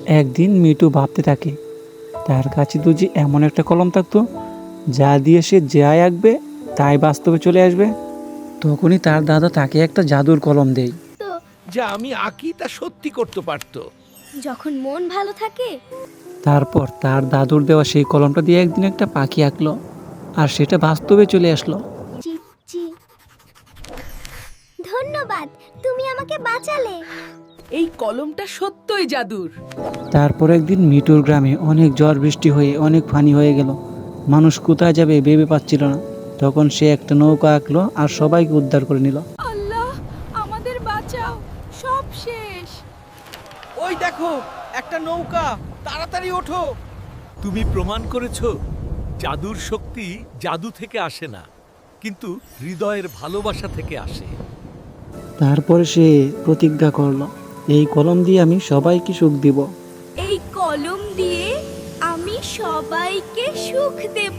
একদিন মিটু ভাবতে থাকে, তার কাছে তো যে এমন একটা কলম থাকতো যা দিয়ে সে যাই আঁকবে তাই বাস্তবে চলে আসবে। তখনই তার দাদা তাকে একটা জাদুর কলম দেয়। তো যা আমি আঁকি তা সত্যি করতে পারতো। যখন মন ভালো থাকে। তারপর তার দাদুর দেওয়া সেই কলমটা দিয়ে একদিন একটা পাখি আঁকলো, আর সেটা বাস্তবে চলে আসলো। চিচি, ধন্যবাদ, তুমি আমাকে বাঁচালে। এই কলমটা সত্যই জাদুর। তারপর একদিন মিটুর গ্রামে অনেক ঝড় বৃষ্টি হয়ে অনেক পানি হয়ে গেল। মানুষ কোথায় যাবে ভেবে পাচ্ছিল না। তখন সে একটা নৌকা আঁকলো আর সবাইকে উদ্ধার করে নিল। আল্লাহ, আমাদের বাঁচাও, সব শেষ। ওই দেখো, একটা নৌকা, তাড়াতাড়ি ওঠো। তুমি প্রমাণ করেছো জাদুর শক্তি জাদু থেকে আসে না, কিন্তু হৃদয়ের ভালোবাসা থেকে আসে। তারপরে সে প্রতিজ্ঞা করলো, এই কলম দিয়ে আমি সবাইকে সুখ দিব। এই কলম দিয়ে আমি সবাইকে সুখ দেব।